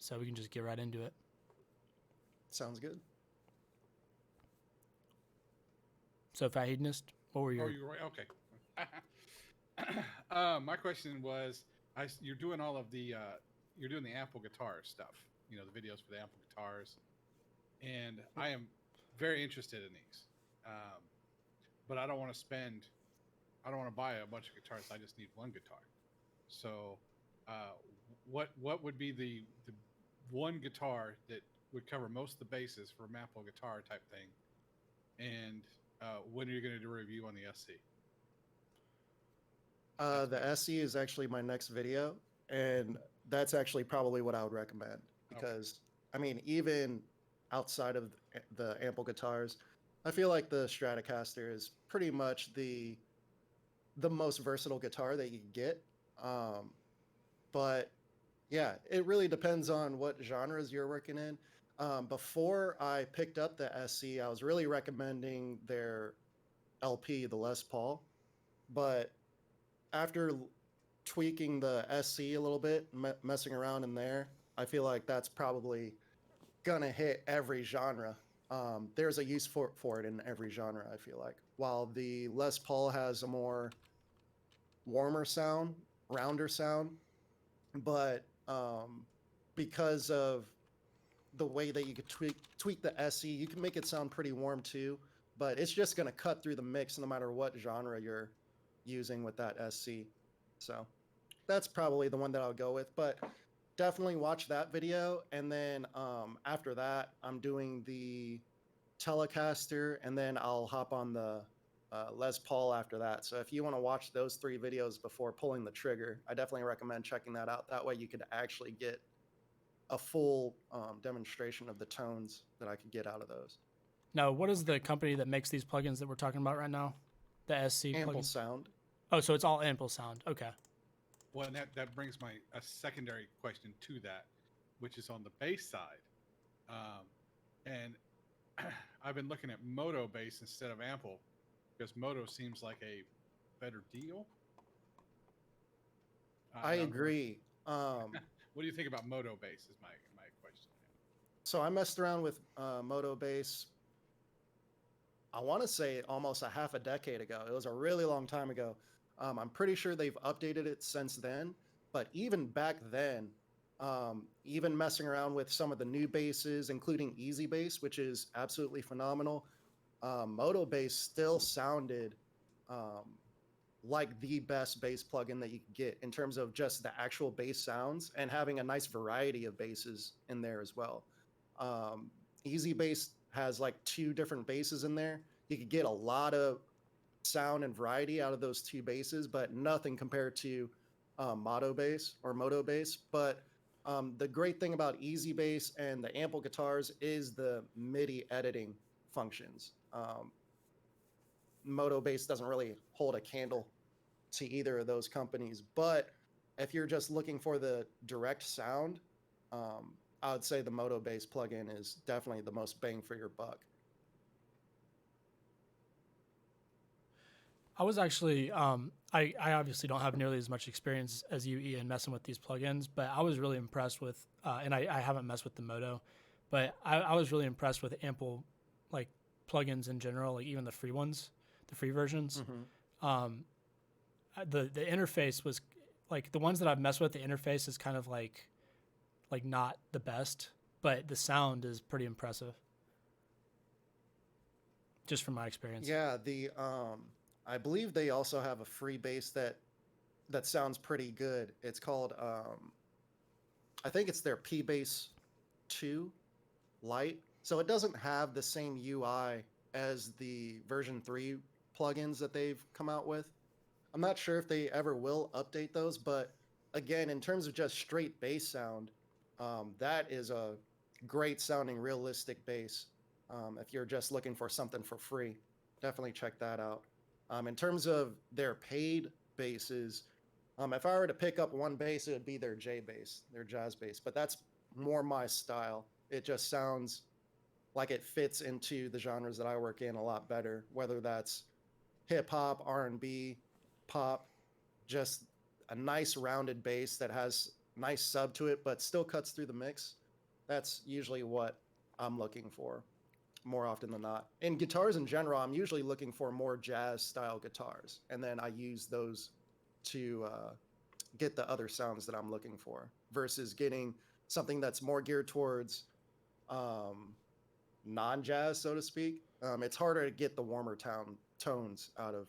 so we can just get right into it. Sounds good. So, Fat Hedonist, what were your... Oh, you're right. Okay. My question was, you're doing all of the, you're doing the ample guitar stuff. You know, the videos for the ample guitars, and I am very interested in these. But I don't want to spend. I don't want to buy a bunch of guitars. I just need one guitar. So, what would be the one guitar that would cover most of the bases for a ample guitar type thing? And when are you going to do a review on the SC? The SE is actually my next video, and that's actually probably what I would recommend because, I mean, even outside of the ample guitars, I feel like the Stratocaster is pretty much the most versatile guitar that you can get. But yeah, it really depends on what genres you're working in. Before I picked up the SC, I was really recommending their LP, the Les Paul, but after tweaking the SC a little bit, messing around in there, I feel like that's probably gonna hit every genre. There's a use for it in every genre, I feel like. While the Les Paul has a more warmer sound, rounder sound, but because of the way that you could tweak the SE, you can make it sound pretty warm too, but it's just gonna cut through the mix no matter what genre you're using with that SC. So that's probably the one that I'll go with, but definitely watch that video. And then after that, I'm doing the Telecaster, and then I'll hop on the Les Paul after that. So if you want to watch those 3 videos before pulling the trigger, I definitely recommend checking that out. That way you could actually get a full demonstration of the tones that I could get out of those. Now, what is the company that makes these plugins that we're talking about right now? The SC Ample plugin? Sound. Oh, so it's all Ample Sound. Okay. Well, and that brings a secondary question to that, which is on the bass side. And I've been looking at Moto bass instead of Ample because Moto seems like a better deal. I agree. What do you think about Moto bass is my question. So I messed around with Moto bass, I want to say almost a half a decade ago. It was a really long time ago. I'm pretty sure they've updated it since then. But even back then, even messing around with some of the new basses, including Easy Bass, which is absolutely phenomenal, Moto bass still sounded like the best bass plugin that you could get in terms of just the actual bass sounds and having a nice variety of basses in there as well. Easy Bass has like 2 different basses in there. You could get a lot of sound and variety out of those 2 basses, but nothing compared to Moto bass. But the great thing about Easy Bass and the ample guitars is the MIDI editing functions. Moto bass doesn't really hold a candle to either of those companies, but if you're just looking for the direct sound, I would say the Moto bass plugin is definitely the most bang for your buck. I was actually, I obviously don't have nearly as much experience as you, Ian, messing with these plugins, but I was really impressed with, and I haven't messed with the Moto, but I was really impressed with Ample, like, plugins in general, like even the free ones, the free versions. Mm-hmm. The interface was, like, the ones that I've messed with, the interface is kind of like not the best, but the sound is pretty impressive. Just from my experience. Yeah, I believe they also have a free bass that sounds pretty good. It's called I think it's their P-Bass 2 Lite. So it doesn't have the same UI as the version 3 plugins that they've come out with. I'm not sure if they ever will update those, but again, in terms of just straight bass sound, that is a great sounding realistic bass. If you're just looking for something for free, definitely check that out. In terms of their paid basses, if I were to pick up one bass, it would be their J bass, their jazz bass, but that's more my style. It just sounds like it fits into the genres that I work in a lot better, whether that's hip hop, R&B, pop, just a nice rounded bass that has nice sub to it, but still cuts through the mix. That's usually what I'm looking for more often than not. In guitars in general, I'm usually looking for more jazz style guitars, and then I use those to get the other sounds that I'm looking for versus getting something that's more geared towards non-jazz, so to speak. It's harder to get the warmer tones out of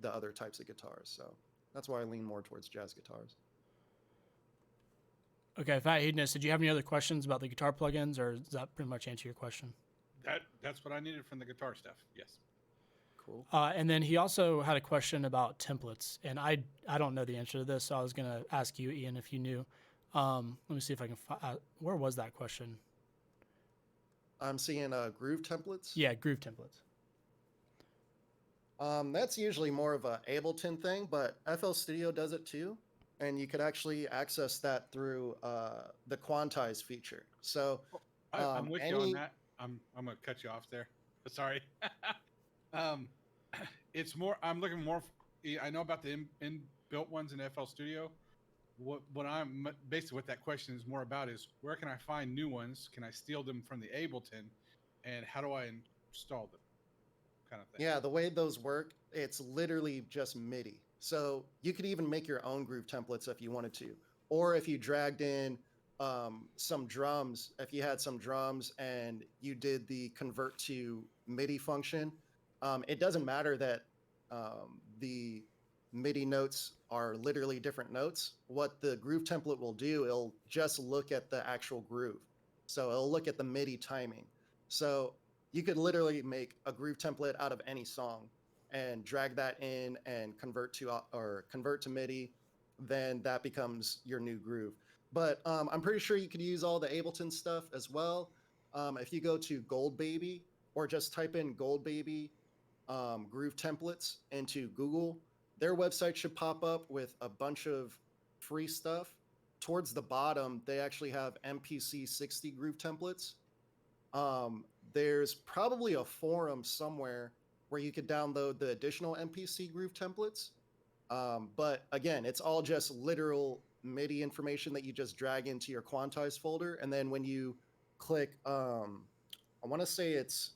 the other types of guitars. So that's why I lean more towards jazz guitars. Okay, Fat Hedonist, did you have any other questions about the guitar plugins, or does that pretty much answer your question? That's what I needed from the guitar stuff. Yes. Cool. And then he also had a question about templates, and I don't know the answer to this, so I was gonna ask you, Ian, if you knew. Let me see if I can find. Where was that question? I'm seeing groove templates. Yeah, groove templates. That's usually more of a Ableton thing, but FL Studio does it too, and you could actually access that through the quantize feature. So I'm with you on any that. I'm gonna cut you off there. Sorry. It's more. I'm looking more. I know about the inbuilt ones in FL Studio. What I'm basically what that question is more about is where can I find new ones? Can I steal them from the Ableton, and how do I install them? Kind of thing. Yeah, the way those work, it's literally just MIDI. So you could even make your own groove templates if you wanted to. Or if you dragged in some drums, if you had some drums and you did the convert to MIDI function, it doesn't matter that the MIDI notes are literally different notes. What the groove template will do, it'll just look at the actual groove. So it'll look at the MIDI timing. So you could literally make a groove template out of any song and drag that in and convert to MIDI. Then that becomes your new groove. But I'm pretty sure you could use all the Ableton stuff as well. If you go to Goldbaby or just type in Goldbaby groove templates into Google, their website should pop up with a bunch of free stuff. Towards the bottom, they actually have MPC 60 groove templates. There's probably a forum somewhere where you could download the additional MPC groove templates. But again, it's all just literal MIDI information that you just drag into your quantize folder. And then when you click, I want to say it's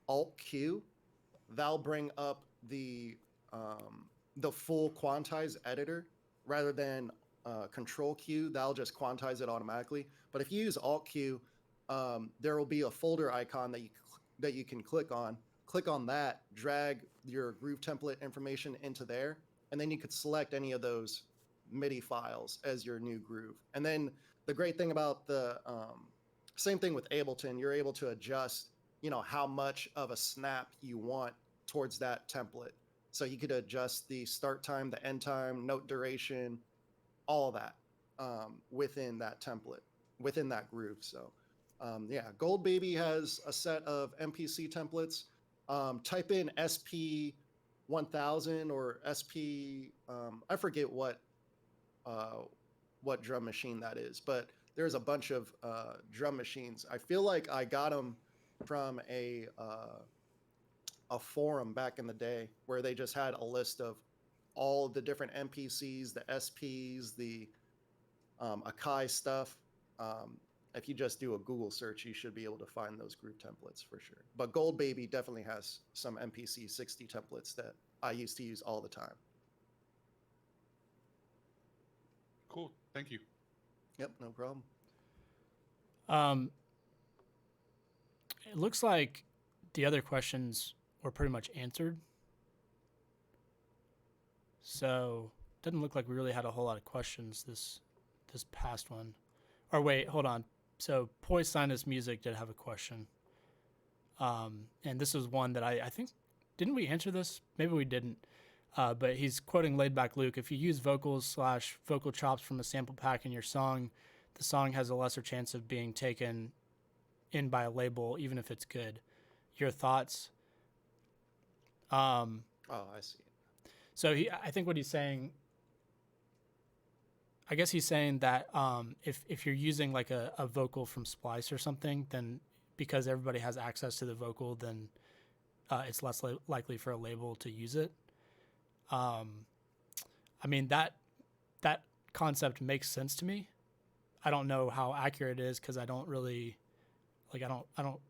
Alt Q, that'll bring up the full quantize editor rather than Control Q. That'll just quantize it automatically. But if you use Alt Q, there will be a folder icon that you can click on. Click on that, drag your groove template information into there, and then you could select any of those MIDI files as your new groove. And then the great thing about the same thing with Ableton, you're able to adjust, how much of a snap you want towards that template. So you could adjust the start time, the end time, note duration, all of that within that template, within that groove. So yeah, Goldbaby has a set of MPC templates. Type in SP 1000 or SP, I forget what drum machine that is, but there's a bunch of drum machines. I feel like I got them from a forum back in the day where they just had a list of all the different MPCs, the SPs, the Akai stuff. If you just do a Google search, you should be able to find those groove templates for sure. But Goldbaby definitely has some MPC 60 templates that I used to use all the time. Cool. Thank you. Yep, no problem. It looks like the other questions were pretty much answered. So it doesn't look like we really had a whole lot of questions this past one. Or wait, hold on. So Poise Sinus Music did have a question. And this is one that I think, didn't we answer this? Maybe we didn't. But he's quoting Laid Back Luke. If you use vocals/vocal chops from a sample pack in your song, the song has a lesser chance of being taken in by a label, even if it's good. Your thoughts? Oh, I see. So I think what he's saying, I guess he's saying that if you're using like a vocal from Splice or something, then because everybody has access to the vocal, then it's less likely for a label to use it. I mean, that concept makes sense to me. I don't know how accurate it is because I don't really like I don't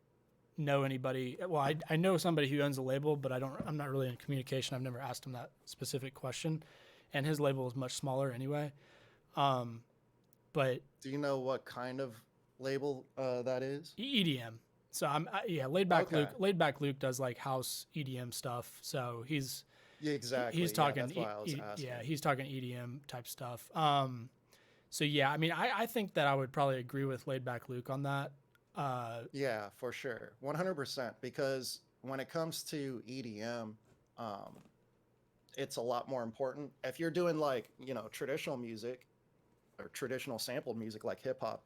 know anybody. Well, I know somebody who owns a label, but I'm not really in communication. I've never asked him that specific question, and his label is much smaller anyway. But Do you know what kind of label that is? EDM. So Laid Back Okay. Luke. Laid Back Luke does like house EDM stuff. So he's Yeah, exactly. he's Yeah, talking that's why I was asking. yeah, he's talking EDM type stuff. So yeah, I mean, I think that I would probably agree with Laid Back Luke on that. Yeah, for sure. 100%. Because when it comes to EDM, it's a lot more important. If you're doing like, traditional music or traditional sampled music like hip hop,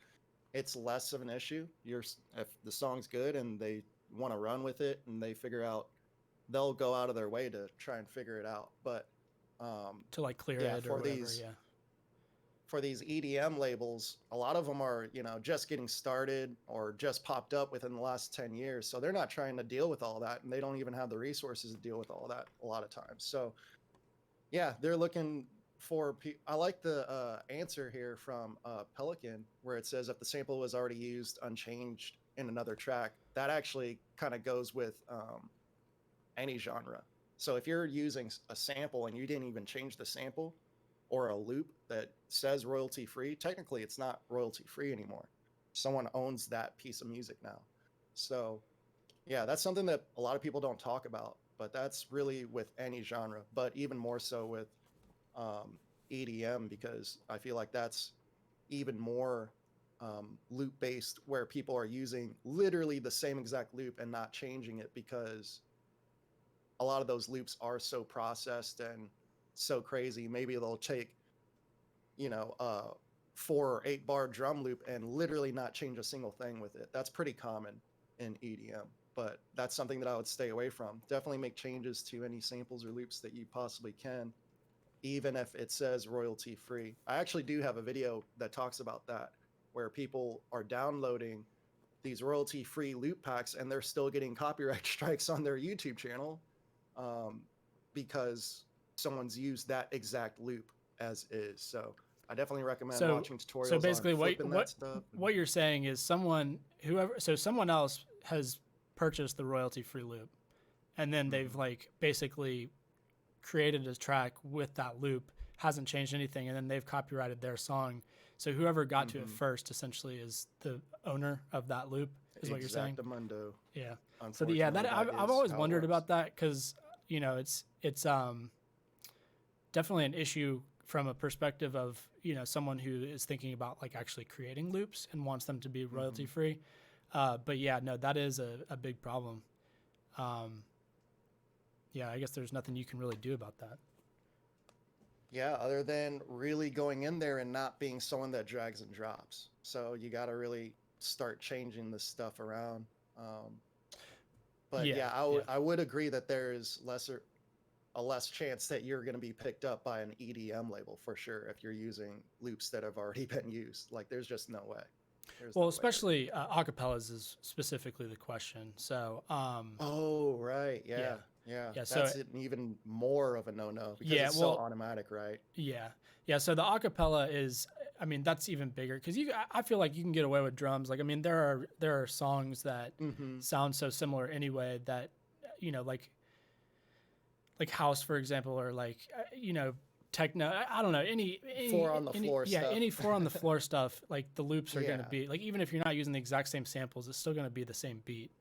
it's less of an issue. If the song's good and they want to run with it and they'll go out of their way to try and figure it out. But to like clear yeah, it or for whatever. these Yeah. for these EDM labels, a lot of them are, just getting started or just popped up within the last 10 years. So they're not trying to deal with all that, and they don't even have the resources to deal with all that a lot of times. So yeah, they're looking for. I like the answer here from Pelican, where it says if the sample was already used unchanged in another track, that actually kind of goes with any genre. So if you're using a sample and you didn't even change the sample or a loop that says royalty free, technically it's not royalty free anymore. Someone owns that piece of music now. So yeah, that's something that a lot of people don't talk about, but that's really with any genre, but even more so with EDM, because I feel like that's even more loop based, where people are using literally the same exact loop and not changing it, because a lot of those loops are so processed and so crazy. Maybe they'll take, 4 or 8 bar drum loop and literally not change a single thing with it. That's pretty common in EDM, but that's something that I would stay away from. Definitely make changes to any samples or loops that you possibly can, even if it says royalty free. I actually do have a video that talks about that, where people are downloading these royalty free loop packs and they're still getting copyright strikes on their YouTube channel, because someone's used that exact loop as is. So I definitely recommend watching tutorials. So basically, on flipping that stuff. what you're saying is someone else has purchased the royalty free loop, and then they've like basically created a track with that loop, hasn't changed anything, and then they've copyrighted their song. So whoever got to it first essentially is the owner of that loop, is what you're saying. Exactamundo. Yeah. So that I've always wondered about that, because it's definitely an issue from a perspective of someone who is thinking about like actually creating loops and wants them to be royalty free. But yeah, no, that is a big problem. Yeah, I guess there's nothing you can really do about that. Yeah, other than really going in there and not being someone that drags and drops. So you got to really start changing this stuff around. But yeah, I would agree that there is a less chance that you're going to be picked up by an EDM label for sure if you're using loops that have already been used. Like, there's just no way. Well, especially acapellas is specifically the question. So, oh right, yeah. That's so even more of a no-no, because it's so automatic, right? Yeah. So the acapella is, I mean, that's even bigger, because I feel like you can get away with drums. Like, I mean, there are songs that sound so similar anyway that, like house, for example, or like, techno. I don't know, any 4 on the floor stuff. Yeah, any 4 on the floor stuff. Like, the loops are going to Yeah. be like, even if you're not using the exact same samples, it's still going to be the same beat.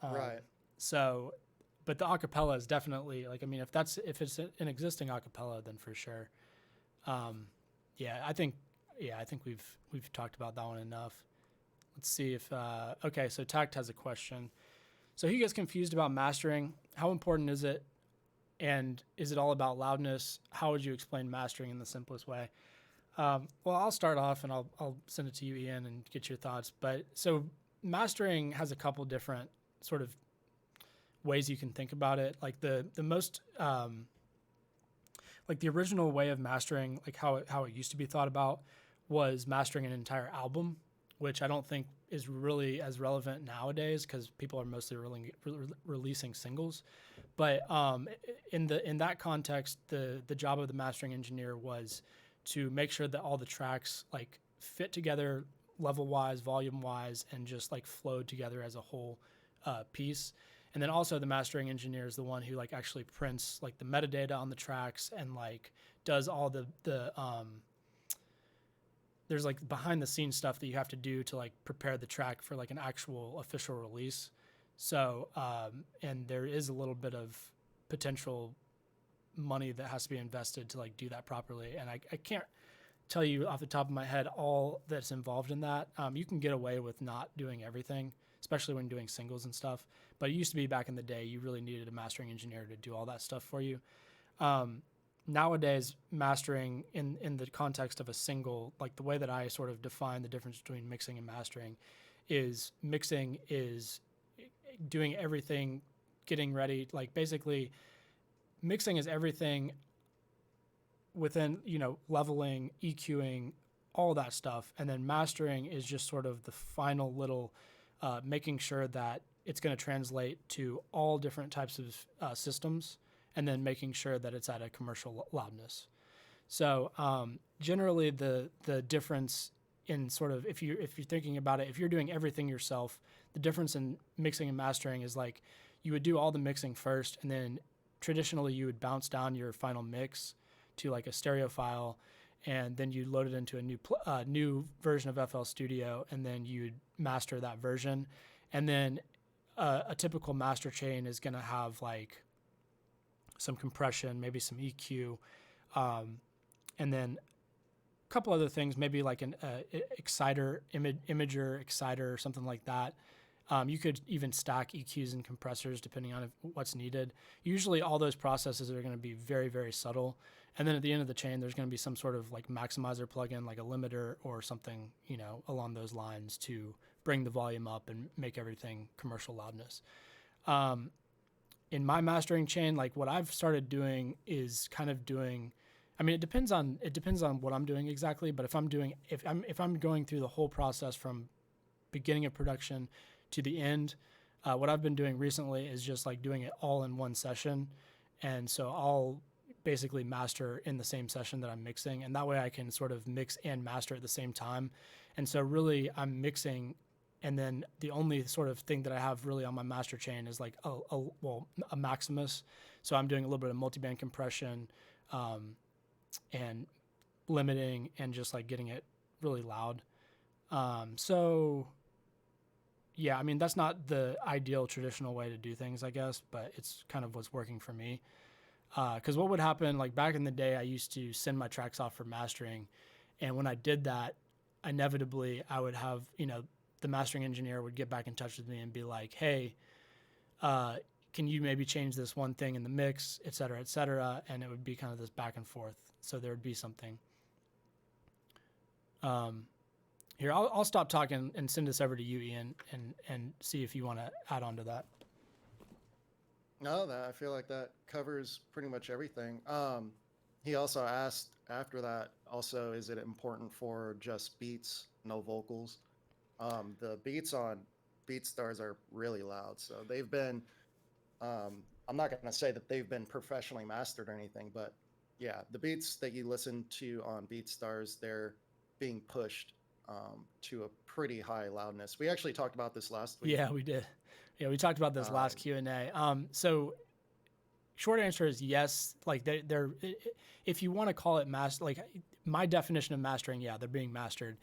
Right. So, but the acapella is definitely like, I mean, if it's an existing acapella, then for sure. I think we've talked about that one enough. Let's see if okay. So Tact has a question. So he gets confused about mastering. How important is it? And is it all about loudness? How would you explain mastering in the simplest way? Well, I'll start off and I'll send it to you, Ian, and get your thoughts. But so mastering has a couple different sort of ways you can think about it. Like the most like the original way of mastering, like how it used to be thought about, was mastering an entire album, which I don't think is really as relevant nowadays, because people are mostly releasing singles. But in that context, the job of the mastering engineer was to make sure that all the tracks like fit together level wise, volume wise, and just like flowed together as a whole piece. And then also the mastering engineer is the one who like actually prints like the metadata on the tracks and like does all the there's like behind the scenes stuff that you have to do to like prepare the track for like an actual official release. So and there is a little bit of potential money that has to be invested to like do that properly. And I can't tell you off the top of my head all that's involved in that. You can get away with not doing everything, especially when doing singles and stuff. But it used to be back in the day, you really needed a mastering engineer to do all that stuff for you. Nowadays, mastering in the context of a single, like the way that I sort of define the difference between mixing and mastering is mixing is doing everything, getting ready. Like basically mixing is everything within, you know, leveling, EQing, all that stuff. And then mastering is just sort of the final little making sure that it's going to translate to all different types of systems, and then making sure that it's at a commercial loudness. So generally the difference in sort of, if you're thinking about it, if you're doing everything yourself, the difference in mixing and mastering is like you would do all the mixing first, and then traditionally you would bounce down your final mix to like a stereo file, and then you load it into a new version of FL Studio, and then you'd master that version. And then a typical master chain is going to have like some compression, maybe some EQ, and then a couple other things, maybe like an exciter, imager exciter, or something like that. You could even stack EQs and compressors depending on what's needed. Usually all those processes are going to be very, very subtle. And then at the end of the chain, there's going to be some sort of like maximizer plugin, like a limiter or something, you know, along those lines to bring the volume up and make everything commercial loudness. In my mastering chain, like what I've started doing is kind of doing, I mean, it depends on what I'm doing exactly. But if I'm going through the whole process from beginning of production to the end, what I've been doing recently is just like doing it all in one session. And so I'll basically master in the same session that I'm mixing, and that way I can sort of mix and master at the same time. And so really I'm mixing, and then the only sort of thing that I have really on my master chain is like a Maximus. So I'm doing a little bit of multiband compression and limiting and just like getting it really loud. So yeah, I mean, that's not the ideal traditional way to do things, I guess, but it's kind of what's working for me. Because what would happen, like back in the day, I used to send my tracks off for mastering. And when I did that, inevitably I would have, you know, the mastering engineer would get back in touch with me and be like, hey, can you maybe change this one thing in the mix, et cetera, et cetera. And it would be kind of this back and forth. So there would be something. Here, I'll stop talking and send this over to you, Ian, and see if you want to add on to that. No, I feel like that covers pretty much everything. He also asked after that, also, is it important for just beats, no vocals? The beats on BeatStars are really loud. So they've been, I'm not going to say that they've been professionally mastered or anything, but yeah, the beats that you listen to on BeatStars, they're being pushed to a pretty high loudness. We actually talked about this last week. Yeah, we did. Yeah, we talked about this last Q&A. So short answer is yes. Like they're if you want to call it master, like my definition of mastering, yeah, they're being mastered.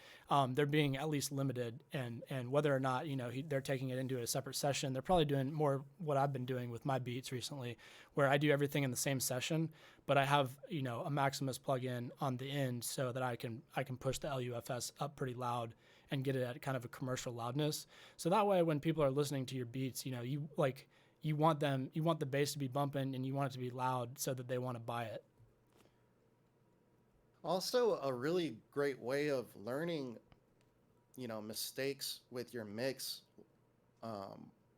They're being at least limited, and whether or not, you know, they're taking it into a separate session, they're probably doing more what I've been doing with my beats recently, where I do everything in the same session, but I have, you know, a Maximus plugin on the end so that I can push the LUFS up pretty loud and get it at kind of a commercial loudness. So that way, when people are listening to your beats, you know, you want the bass to be bumping and you want it to be loud so that they want to buy it. Also, a really great way of learning, you know, mistakes with your mix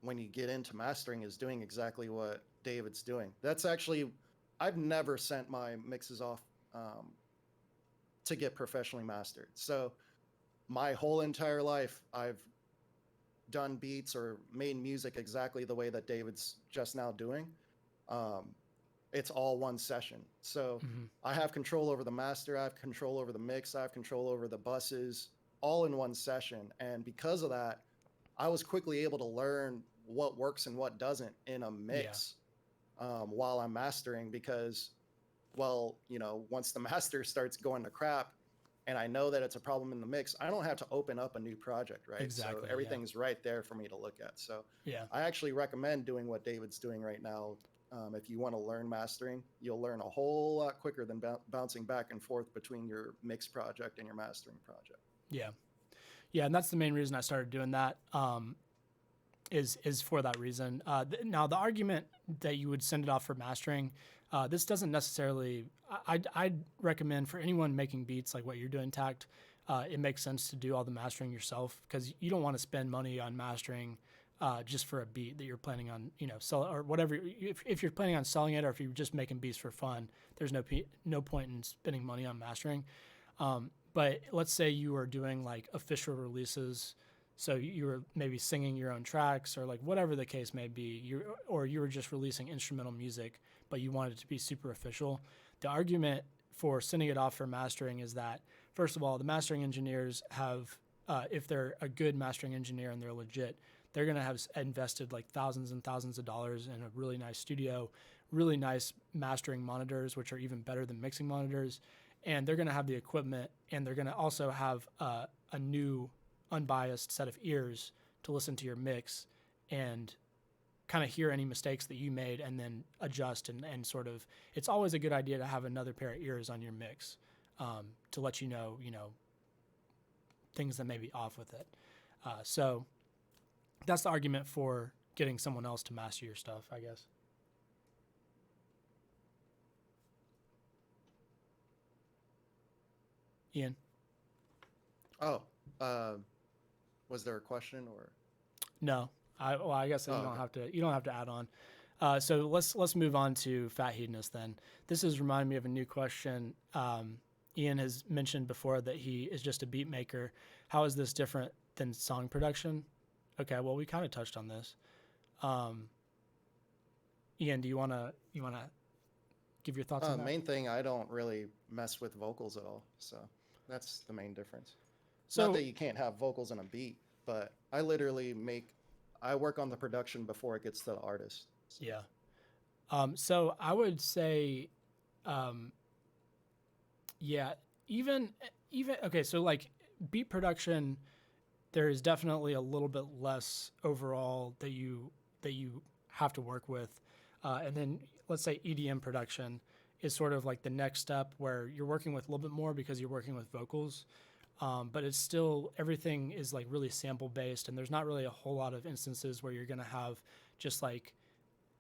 when you get into mastering is doing exactly what David's doing. That's actually, I've never sent my mixes off to get professionally mastered. So my whole entire life, I've done beats or made music exactly the way that David's just now doing. it's all one session. So Mhm. I have control over the master, I have control over the mix, I have control over the buses, all in one session. And because of that, I was quickly able to learn what works and what doesn't in a Yeah. mix while I'm mastering because, well, you know, once the master starts going to crap and I know that it's a problem in the mix, I don't have to open up a new project, right? So Exactly. Yeah. everything's right there for me to look at. So Yeah. I actually recommend doing what David's doing right now. If you want to learn mastering, you'll learn a whole lot quicker than bouncing back and forth between your mix project and your mastering project. Yeah. Yeah. And that's the main reason I started doing that. Is for that reason. Now, the argument that you would send it off for mastering, this doesn't necessarily. I'd recommend for anyone making beats like what you're doing, Tact. It makes sense to do all the mastering yourself because you don't want to spend money on mastering just for a beat that you're planning on, sell or whatever. If you're planning on selling it, or if you're just making beats for fun, there's no point in spending money on mastering. But let's say you are doing like official releases. So you were maybe singing your own tracks or like whatever the case may be, or you were just releasing instrumental music, but you wanted it to be super official. The argument for sending it off for mastering is that, first of all, the mastering engineers have, if they're a good mastering engineer and they're legit, they're going to have invested like thousands and thousands of dollars in a really nice studio, really nice mastering monitors, which are even better than mixing monitors. And they're going to have the equipment, and they're going to also have a new unbiased set of ears to listen to your mix and kind of hear any mistakes that you made and then adjust and sort of, it's always a good idea to have another pair of ears on your mix to let you know things that may be off with it. So that's the argument for getting someone else to master your stuff, I guess. Ian? Oh, was there a question or? No, I guess you Oh, don't okay. have to. You don't have to add on. So let's move on to Fat Hedonist then. This is reminding me of a new question. Ian has mentioned before that he is just a beat maker. How is this different than song production? Okay, well we kind of touched on this. Ian, do you wanna give your thoughts on that? Main thing, I don't really mess with vocals at all. So that's the main difference. So Not that you can't have vocals in a beat, but I literally I work on the production before it gets to the artist. So. yeah. So I would say, yeah, even okay. So like beat production, there is definitely a little bit less overall that you have to work with, and then let's say EDM production is sort of like the next step where you're working with a little bit more because you're working with vocals. But it's still, everything is like really sample based, and there's not really a whole lot of instances where you're going to have just like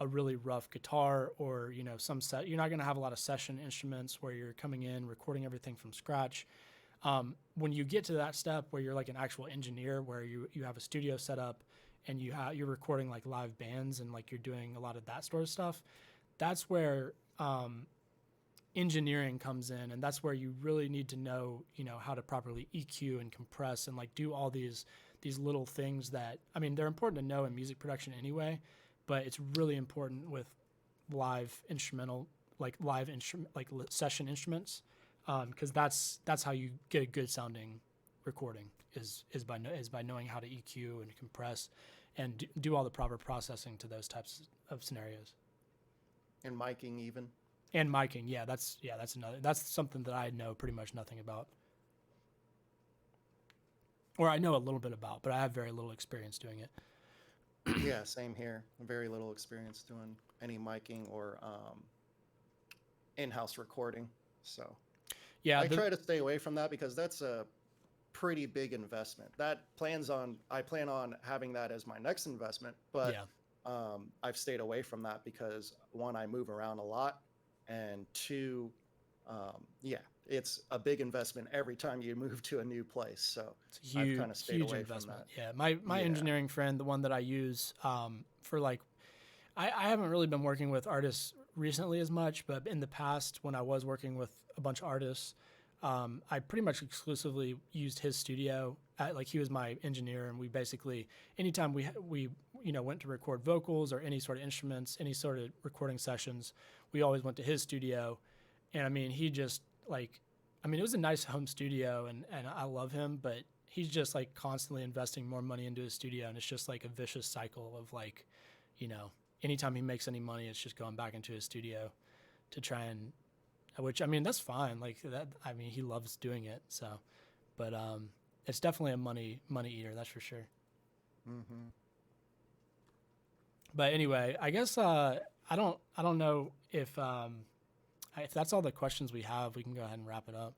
a really rough guitar or you're not going to have a lot of session instruments where you're coming in recording everything from scratch. When you get to that step where you're like an actual engineer, where you have a studio set up and you're recording like live bands and like you're doing a lot of that sort of stuff, that's where engineering comes in, and that's where you really need to know how to properly EQ and compress and like do all these little things that, I mean, they're important to know in music production anyway, but it's really important with live instrumental, like session instruments, because that's how you get a good sounding recording is by knowing how to EQ and compress and do all the proper processing to those types of scenarios. And miking even. And miking, that's something that I know pretty much nothing about, or I know a little bit about, but I have very little experience doing it. Yeah, same here. Very little experience doing any miking or in-house recording. So Yeah, I try to stay away from that because that's a pretty big investment. I plan on having that as my next investment, but yeah, I've stayed away from that because one, I move around a lot, and two, it's a big investment every time you move to a new place. So it's a I've kind of stayed huge away investment. from that. Yeah, my Yeah. engineering friend, the one that I use for like, I haven't really been working with artists recently as much, but in the past when I was working with a bunch of artists, I pretty much exclusively used his studio like he was my engineer, and we basically anytime we went to record vocals or any sort of instruments, any sort of recording sessions, we always went to his studio. And I mean, he just like, I mean, it was a nice home studio, and I love him, but he's just like constantly investing more money into his studio, and it's just like a vicious cycle of like, anytime he makes any money, it's just going back into his studio to try and, which I mean, that's fine. Like that, I mean, he loves doing it. So, but it's definitely a money eater, that's for sure. Mm-hmm. But anyway, I guess I don't know if that's all the questions we have. We can go ahead and wrap it up.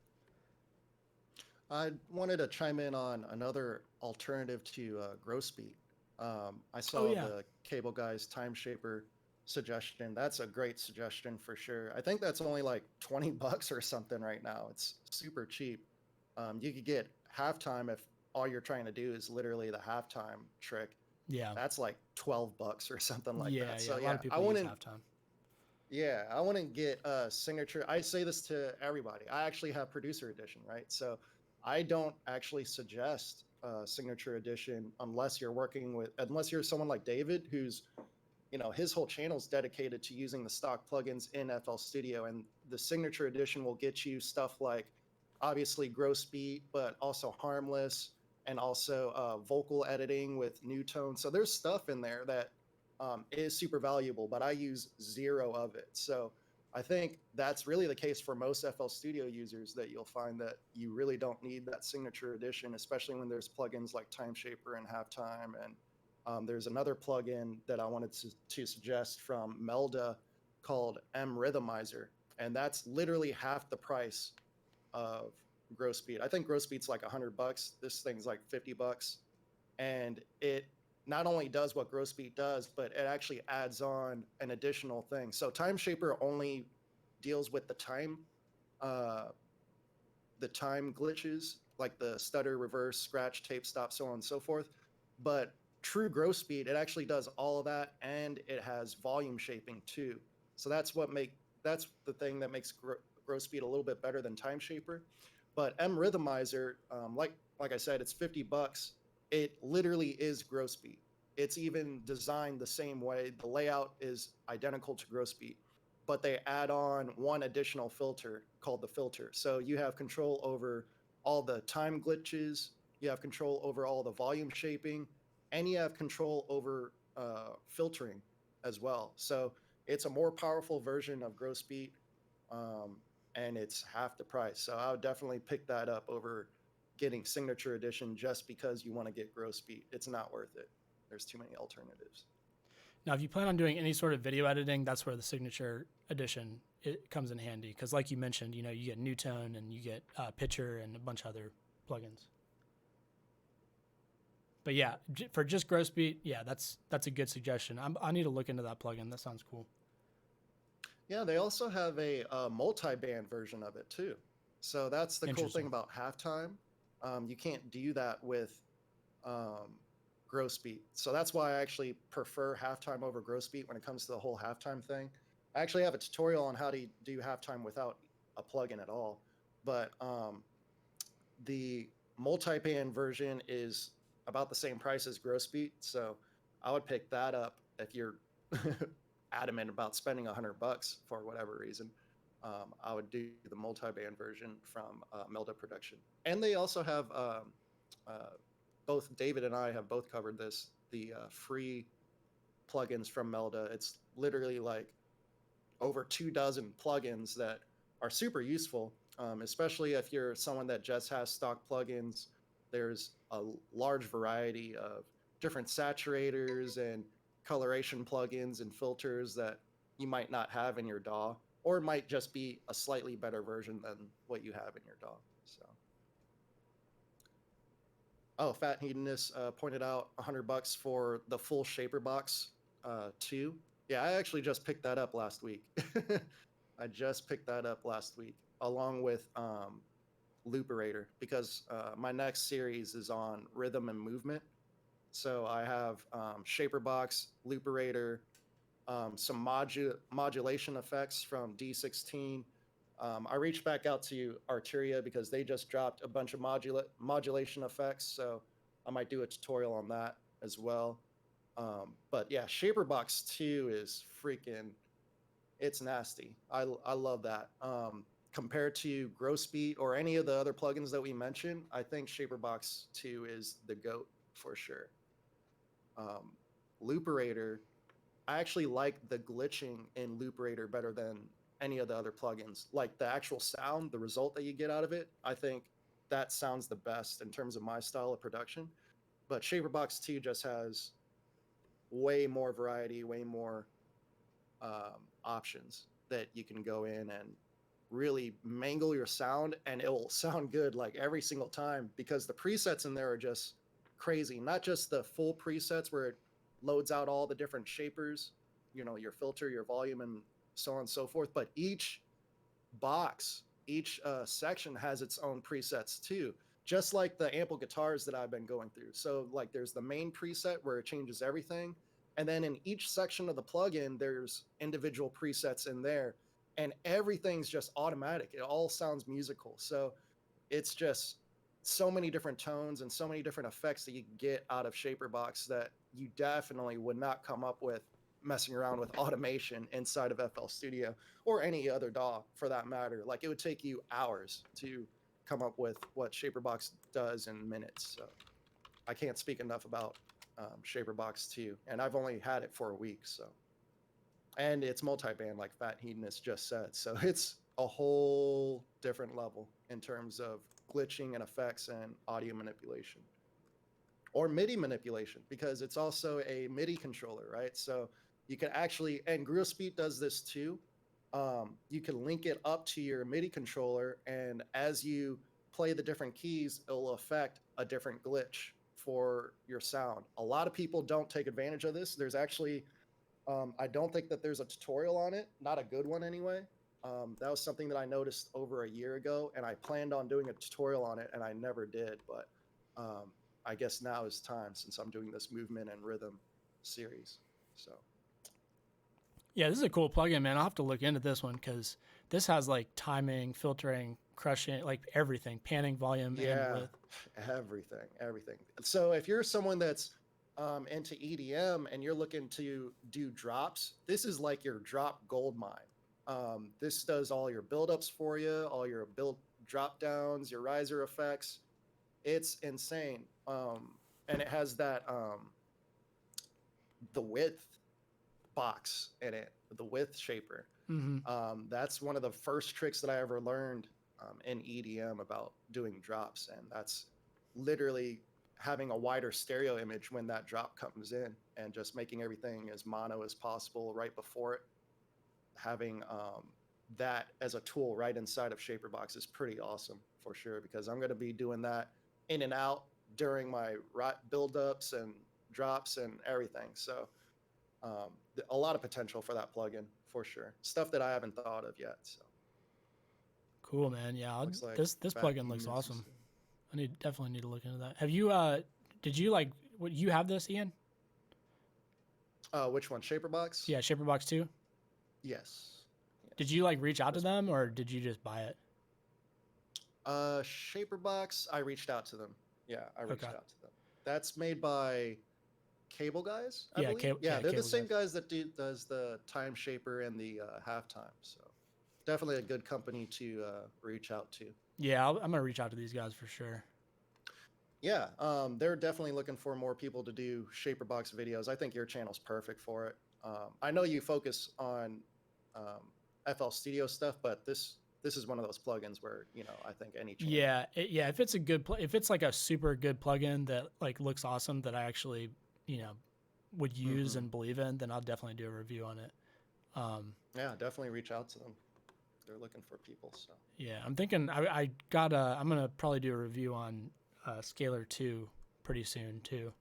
I wanted to chime in on another alternative to Grosbeat. I saw yeah. the Cable Guy's Time Shaper suggestion. That's a great suggestion for sure. I think that's only like $20 or something right now. It's super cheap. You could get halftime if all you're trying to do is literally the halftime trick. Yeah. That's like $12 or something like Yeah, that. yeah. So A lot yeah, of people I use wouldn't. halftime. Yeah, I wouldn't get a signature. I say this to everybody. I actually have producer edition, right? So I don't actually suggest signature edition unless unless you're someone like David, who's, his whole channel is dedicated to using the stock plugins in FL Studio, and the signature edition will get you stuff like obviously Grosbeat, but also Harmless, and also vocal editing with Newtone. So there's stuff in there that is super valuable, but I use zero of it. So I think that's really the case for most FL Studio users, that you'll find that you really don't need that signature edition, especially when there's plugins like Time Shaper and Halftime. And there's another plugin that I wanted to suggest from Melda called M Rhythmizer, and that's literally half the price of Grosbeat. I think Grosbeat's like $100. This thing's like $50, and it not only does what Grosbeat does, but it actually adds on an additional thing. So Time Shaper only deals with the time glitches, like the stutter, reverse, scratch, tape stop, so on and so forth. But true Grosbeat, it actually does all of that, and it has volume shaping too. So that's the thing that makes Grosbeat a little bit better than Time Shaper. But M Rhythmizer, like I said, it's $50. It literally is Grosbeat. It's even designed the same way. The layout is identical to Grosbeat, but they add on one additional filter called the filter. So you have control over all the time glitches, you have control over all the volume shaping, and you have control over filtering as well. So it's a more powerful version of Grosbeat, and it's half the price. So I would definitely pick that up over getting Signature Edition just because you want to get Grosbeat. It's not worth it. There's too many alternatives. Now, if you plan on doing any sort of video editing, that's where the Signature Edition it comes in handy, because like you mentioned, you get Newtone and you get Pitcher and a bunch of other plugins. But yeah, for just Grosbeat, yeah, that's a good suggestion. I need to look into that plugin. That sounds cool. Yeah, they also have a multi-band version of it too. So that's the cool thing about Halftime. You can't do that with Grosbeat. So that's why I actually prefer Halftime over Grosbeat when it comes to the whole Halftime thing. I actually have a tutorial on how to do Halftime without a plugin at all. But the multi-band version is about the same price as Grosbeat. So I would pick that up if you're adamant about spending $100 for whatever reason. I would do the multi-band version from Melda Production. And they also have, both David and I have both covered this, the free plugins from Melda. It's literally like over 24 plugins that are super useful, especially if you're someone that just has stock plugins. There's a large variety of different saturators and coloration plugins and filters that you might not have in your DAW, or it might just be a slightly better version than what you have in your DAW. So, oh, Fat Hedonist pointed out $100 for the full Shaper box too. Yeah, I actually just picked that up last week. I just picked that up last week along with Looperator, because my next series is on rhythm and movement. So I have Shaper box, Looperator, some modulation effects from D16, I reached back out to Arturia because they just dropped a bunch of modulation effects, so I might do a tutorial on that as well. But yeah, Shaperbox 2 is freaking, it's nasty. I love that. Compared to Grosbeat or any of the other plugins that we mentioned, I think Shaperbox 2 is the GOAT for sure. Looperator, I actually like the glitching in Looperator better than any of the other plugins. Like the actual sound, the result that you get out of it, I think that sounds the best in terms of my style of production. But Shaperbox 2 just has way more variety, way more options that you can go in and really mangle your sound, and it will sound good like every single time because the presets in there are just crazy. Not just the full presets where it loads out all the different shapers, you know, your filter, your volume, and so on and so forth, but each box, each section has its own presets too, just like the ample guitars that I've been going through. So like there's the main preset where it changes everything, and then in each section of the plugin there's individual presets in there, and everything's just automatic. It all sounds musical. So it's just so many different tones and so many different effects that you can get out of Shaperbox that you definitely would not come up with messing around with automation inside of FL Studio or any other DAW for that matter. Like it would take you hours to come up with what Shaperbox does in minutes. So I can't speak enough about Shaperbox 2, and I've only had it for a week. So, and it's multi-band like Fat Hedonist just said. So it's a whole different level in terms of glitching and effects and audio manipulation. Or MIDI manipulation, because it's also a MIDI controller, right? So you can actually, and Grosbeat does this too. You can link it up to your MIDI controller, and as you play the different keys, it'll affect a different glitch for your sound. A lot of people don't take advantage of this. There's actually, I don't think that there's a tutorial on it, not a good one anyway. That was something that I noticed over a year ago, and I planned on doing a tutorial on it, and I never did. But I guess now is time since I'm doing this movement and rhythm series. So Yeah, this is a cool plugin, man. I'll have to look into this one because this has like timing, filtering, crushing, like everything, panning, volume, and width. everything. So if you're someone that's into EDM and you're looking to do drops, this is like your drop gold mine. This does all your buildups for you, all your build drop downs, your riser effects. It's insane. And it has that the width box in it, the width shaper. That's one of the first tricks that I ever learned in EDM about doing drops, and that's literally having a wider stereo image when that drop comes in and just making everything as mono as possible right before it. Having that as a tool right inside of Shaperbox is pretty awesome for sure, because I'm going to be doing that in and out during my build-ups and drops and everything. So a lot of potential for that plugin for sure. Stuff that I haven't thought of yet. So cool, man. Yeah, like this plugin looks awesome. I definitely need to look into that. Have you did you like what you have this, Ian? Which one? Shaperbox? Yeah, Shaperbox 2. Yes. Did you like reach out to them or did you just buy it? Shaperbox, I reached out to them. Yeah, I reached out to them. That's made by Cable Guys, I believe. They're the same guys that does the Time Shaper and the Halftime. So definitely a good company to reach out to. Yeah, I'm gonna reach out to these guys for sure. Yeah, they're definitely looking for more people to do Shaperbox videos. I think your channel's perfect for it. I know you focus on FL Studio stuff, but this is one of those plugins where, you know, I think any channel. Yeah, if it's a good if it's like a super good plugin that like looks awesome that I actually, you know, would use and believe in, then I'll definitely do a review on it. Yeah, definitely reach out to them. They're looking for people. So yeah, I'm thinking I'm gonna probably do a review on Scalar 2 pretty soon too.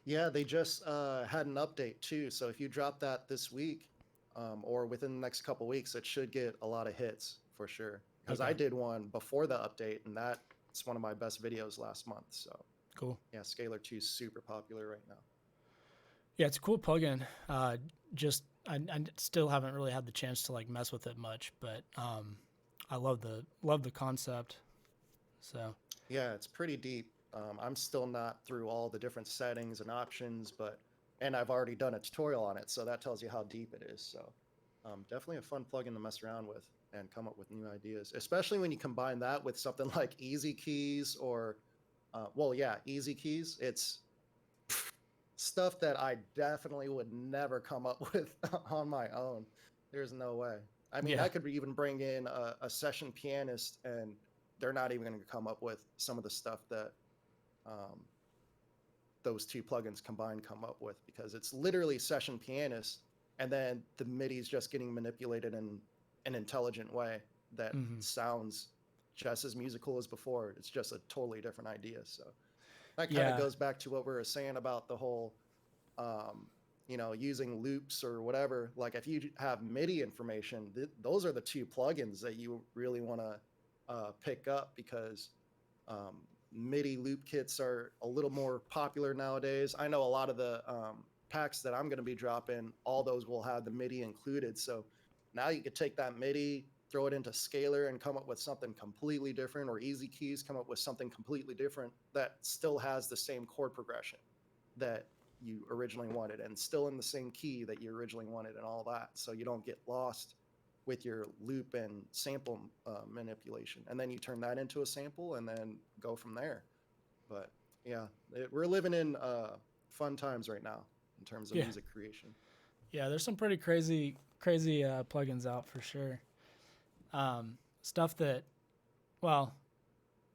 Yeah, they just had an update too. So if you drop that this week or within the next couple weeks, it should get a lot of hits for sure. Because I did one before the update, and that's one of my best videos last month. So cool. Yeah, Scalar 2 is super popular right now. Yeah, it's a cool plugin. I still haven't really had the chance to like mess with it much, but I love the concept. So Yeah, it's pretty deep. I'm still not through all the different settings and options, and I've already done a tutorial on it, so that tells you how deep it is. So definitely a fun plugin to mess around with and come up with new ideas, especially when you combine that with something like Easy Keys or, well, yeah, Easy Keys. It's stuff that I definitely would never come up with on my own. There's no way. I mean, yeah, I could even bring in a session pianist, and they're not even going to come up with some of the stuff that um, those two plugins combined come up with, because it's literally session pianist, and then the MIDI is just getting manipulated in an intelligent way that hmm sounds just as musical as before. It's just a totally different idea. So that kind of yeah, goes back to what we were saying about the whole um, using loops or whatever. Like if you have MIDI information, those are the two plugins that you really want to pick up, because um, MIDI loop kits are a little more popular nowadays. I know a lot of the packs that I'm going to be dropping, all those will have the MIDI included. So now you could take that MIDI, throw it into Scalar, and come up with something completely different, or Easy Keys, come up with something completely different that still has the same chord progression that you originally wanted, and still in the same key that you originally wanted, and all that. So you don't get lost with your loop and sample manipulation. And then you turn that into a sample and then go from there. But yeah, we're living in fun times right now in terms of yeah, music creation. yeah. There's some pretty crazy plugins out for sure. Stuff that, well,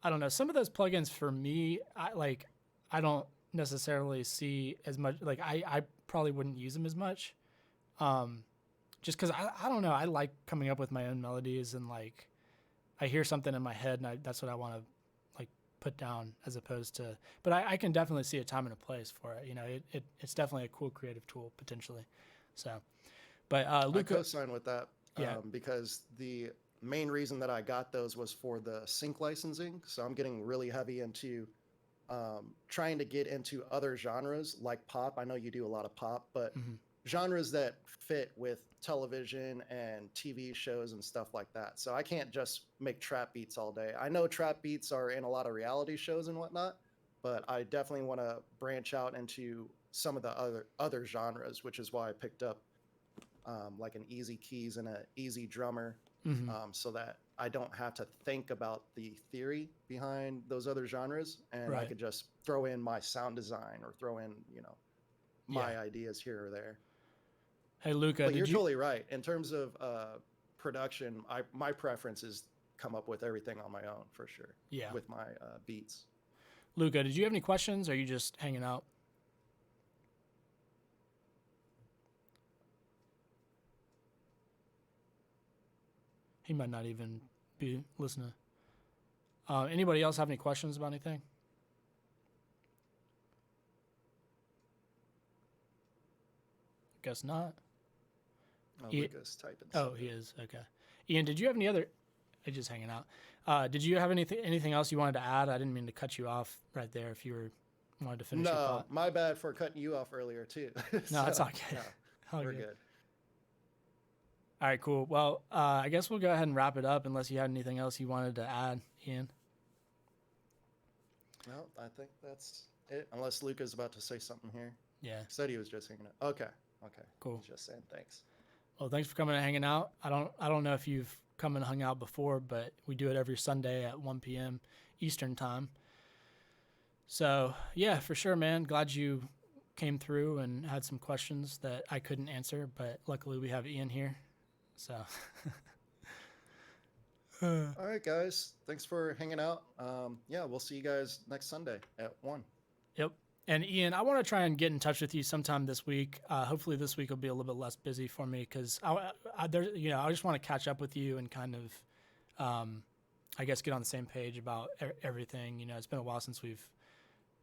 I don't know. Some of those plugins for me, I don't necessarily see as much. Like I probably wouldn't use them as much. Um, just because I don't know. I like coming up with my own melodies, and like I hear something in my head, and that's what I want to like put down, as opposed to. But I can definitely see a time and a place for it. You know, it's definitely a cool creative tool potentially. So, but I Luca, co-sign with that yeah, because the main reason that I got those was for the sync licensing. So I'm getting really heavy into trying to get into other genres like pop. I know you do a lot of pop, but mm-hmm, genres that fit with television and TV shows and stuff like that. So I can't just make trap beats all day. I know trap beats are in a lot of reality shows and whatnot, but I definitely want to branch out into some of the other genres, which is why I picked up like an Easy Keys and an Easy Drummer, mm-hmm, so that I don't have to think about the theory behind those other genres, and I right, could just throw in my sound design or throw in, yeah. my ideas here or there. Hey Luca, But you're did you? totally right. In terms of production, my preference is come up with everything on my own for sure Yeah, with my beats. Luca, did you have any questions? Or are you just hanging out? He might not even be listening. Anybody else have any questions about anything? Guess not. E- Lucas typing oh, he something. is. Okay. Ian, did you have any other? He's just hanging out. Did you have anything else you wanted to add? I didn't mean to cut you off right there. If you wanted to finish your No, thought. my bad for cutting you off earlier too. No, it's So all good. no, All we're good. good. All right, cool. Well, I guess we'll go ahead and wrap it up unless you had anything else you wanted to add, Ian. Well, I think that's it. Unless Luca's about to say something here. Yeah, Said he was just hanging out. Okay. Okay. cool. He's just saying thanks. Well, thanks for coming and hanging out. I don't know if you've come and hung out before, but we do it every Sunday at 1 p.m. Eastern time. So yeah, for sure, man. Glad you came through and had some questions that I couldn't answer, but luckily we have Ian here. So All right, guys. Thanks for hanging out. Yeah, we'll see you guys next Sunday at 1. yep. And Ian, I want to try and get in touch with you sometime this week. Hopefully, this week will be a little bit less busy for me because I just want to catch up with you and kind of, I guess, get on the same page about everything. You know, it's been a while since we've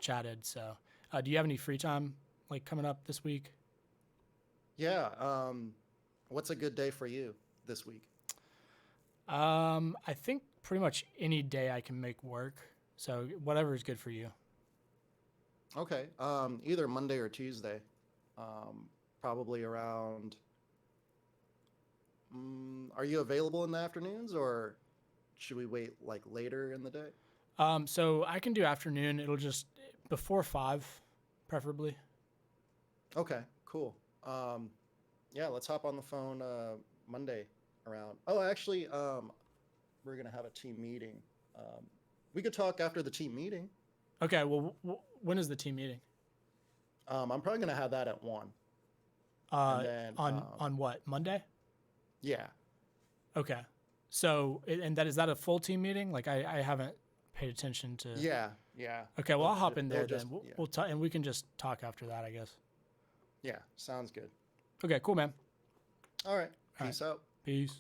chatted. So, do you have any free time like coming up this week? Yeah. What's a good day for you this week? I think pretty much any day I can make work. So whatever is good for you. Okay. Either Monday or Tuesday. Um, probably around. Are you available in the afternoons, or should we wait like later in the day? So I can do afternoon. It'll just before 5, preferably. Okay, cool. Yeah, let's hop on the phone Monday around. Oh, actually, we're gonna have a team meeting. We could talk after the team meeting. Okay. Well, when is the team meeting? I'm probably gonna have that at 1. And then, On what, Monday? Yeah. Okay. So and that is that a full team meeting? Like I haven't paid attention to. Yeah. Okay. Well, I'll hop They'll in there just- then. We'll, yeah. we'll talk, and we can just talk after that, I guess. Yeah, sounds good. Okay. Cool, man. All right. All Peace out. Peace.